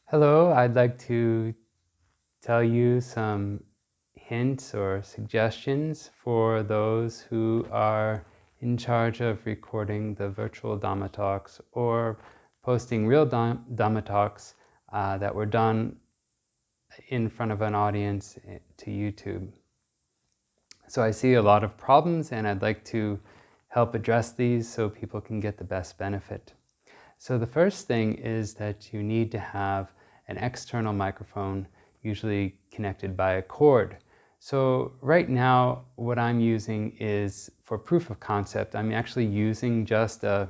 Hello, I'd like to tell you some hints or suggestions for those who are in charge of recording the virtual Dhamma Talks or posting real Dhamma Talks that were done in front of an audience to YouTube. So I see a lot of problems and I'd like to help address these so people can get the best benefit. So the first thing is that you need to have an external microphone, usually connected by a cord. So right now, what I'm using is, for proof of concept, I'm actually using just a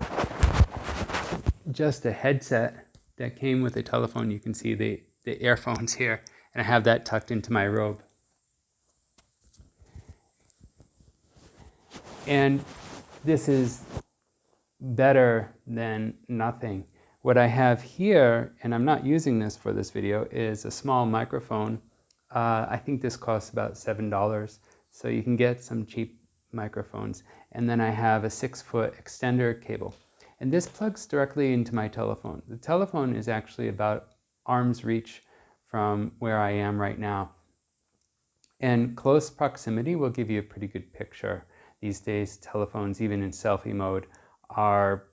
headset that came with a telephone. You can see the earphones here, and I have that tucked into my robe. And this is better than nothing. What I have here, and I'm not using this for this video, is a small microphone. I think this costs about $7, so you can get some cheap microphones. And then I have a 6-foot extender cable. And this plugs directly into my telephone. The telephone is actually about arm's reach from where I am right now. And close proximity will give you a pretty good picture. These days, telephones, even in selfie mode, are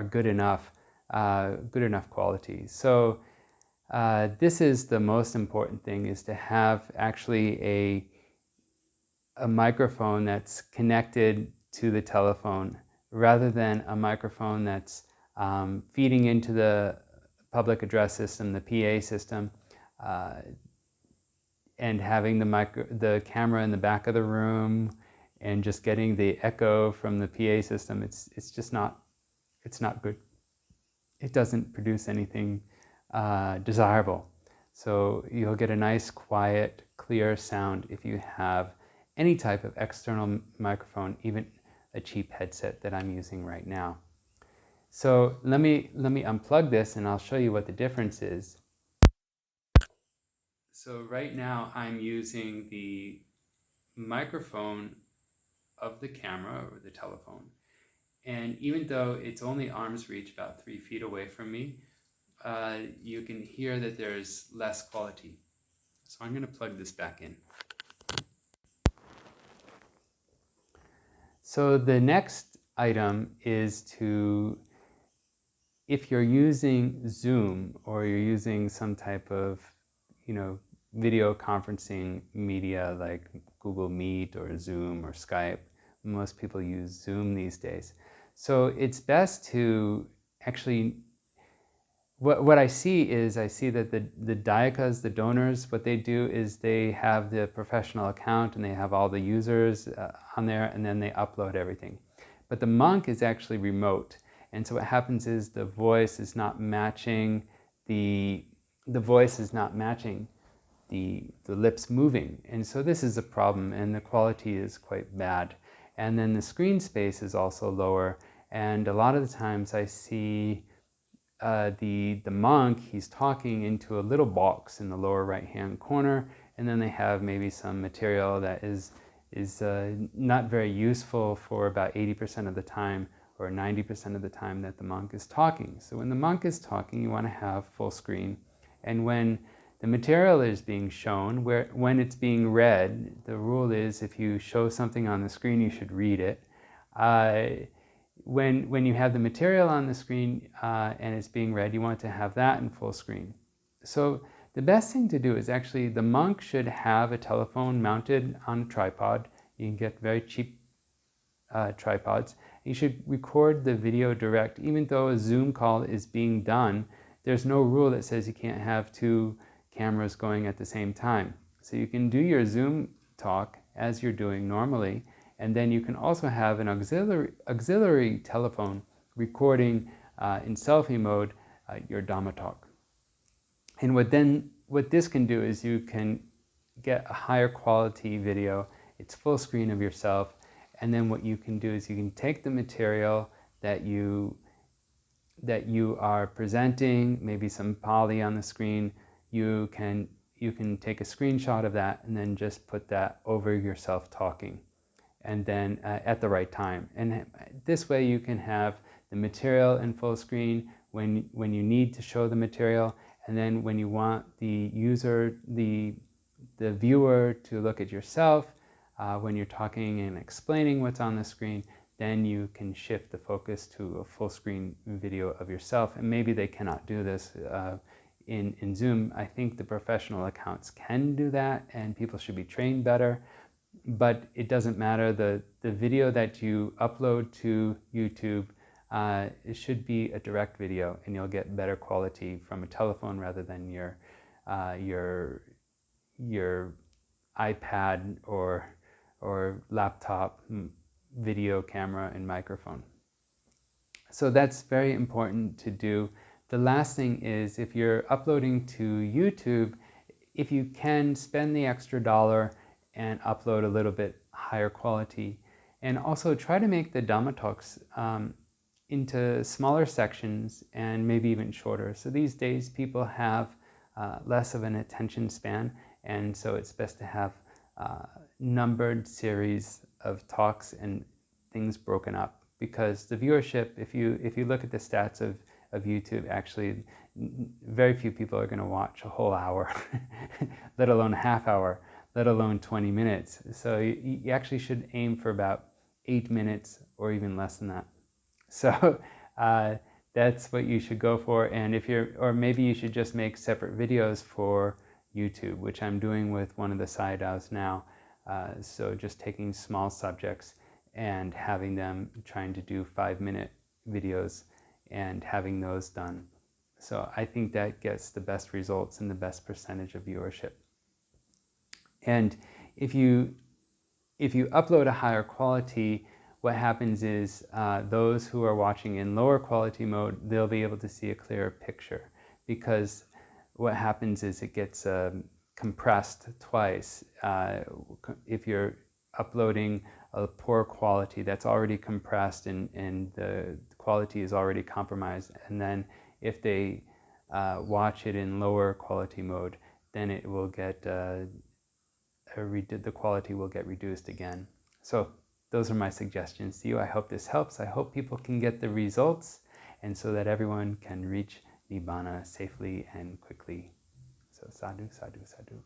good enough quality. So this is the most important thing, is to have actually a microphone that's connected to the telephone rather than a microphone that's feeding into the public address system, the PA system, and having the camera in the back of the room and just getting the echo from the PA system. It's just not good. It doesn't produce anything desirable. So you'll get a nice, quiet, clear sound if you have any type of external microphone, even a cheap headset that I'm using right now. So let me unplug this and I'll show you what the difference is. So right now I'm using the microphone of the camera or the telephone. And even though it's only arm's reach, about 3 feet away from me, you can hear that there's less quality. So I'm going to plug this back in. So the next item is to, if you're using Zoom or you're using some type of, video conferencing media like Google Meet or Zoom or Skype, most people use Zoom these days. So it's best to actually, what I see that the dayakas, the donors, what they do is they have the professional account and they have all the users on there, and then they upload everything. But the monk is actually remote. And so what happens is the voice is not matching the lips moving. And so this is a problem, and the quality is quite bad. And then the screen space is also lower. And a lot of the times I see the monk, he's talking into a little box in the lower right-hand corner, and then they have maybe some material that is not very useful for about 80% of the time or 90% of the time that the monk is talking. So when the monk is talking, you want to have full screen. And when the material is being shown, when it's being read, the rule is if you show something on the screen, you should read it. When you have the material on the screen and it's being read, you want to have that in full screen. So the best thing to do is actually, the monk should have a telephone mounted on a tripod. You can get very cheap tripods. You should record the video direct. Even though a Zoom call is being done, there's no rule that says you can't have 2 cameras going at the same time. So you can do your Zoom talk as you're doing normally, and then you can also have an auxiliary telephone recording in selfie mode your Dhamma talk. And what this can do is you can get a higher quality video. It's full screen of yourself. And then what you can do is you can take the material that you are presenting, maybe some Pali on the screen. You can take a screenshot of that and then just put that over yourself talking, and then at the right time. And this way you can have the material in full screen when you need to show the material, And then when you want the user, the viewer to look at yourself when you're talking and explaining what's on the screen, then you can shift the focus to a full screen video of yourself. And maybe they cannot do this in Zoom. I think the professional accounts can do that, and people should be trained better. But it doesn't matter. The video that you upload to YouTube, it should be a direct video, and you'll get better quality from a telephone rather than your iPad or laptop video camera and microphone. So that's very important to do. The last thing is, if you're uploading to YouTube, if you can spend the extra $1 and upload a little bit higher quality, and also try to make the Dhamma Talks into smaller sections and maybe even shorter. So these days people have less of an attention span, and so it's best to have numbered series of talks and things broken up, because the viewership, if you look at the stats of YouTube, actually very few people are going to watch a whole hour, let alone a half hour, let alone 20 minutes. So you actually should aim for about 8 minutes or even less than that. So that's what you should go for. And or maybe you should just make separate videos for YouTube, which I'm doing with one of the sayadaws now. So just taking small subjects and having them trying to do 5-minute videos and having those done. So I think that gets the best results and the best percentage of viewership. And if you upload a higher quality, what happens is those who are watching in lower quality mode, they'll be able to see a clearer picture, because what happens is it gets compressed twice. If you're uploading a poor quality, that's already compressed and the quality is already compromised, and then if they watch it in lower quality mode, then it will get the quality will get reduced again. So those are my suggestions to you. I hope this helps. I hope people can get the results, and so that everyone can reach Nibbana safely and quickly. So sadhu, sadhu, sadhu.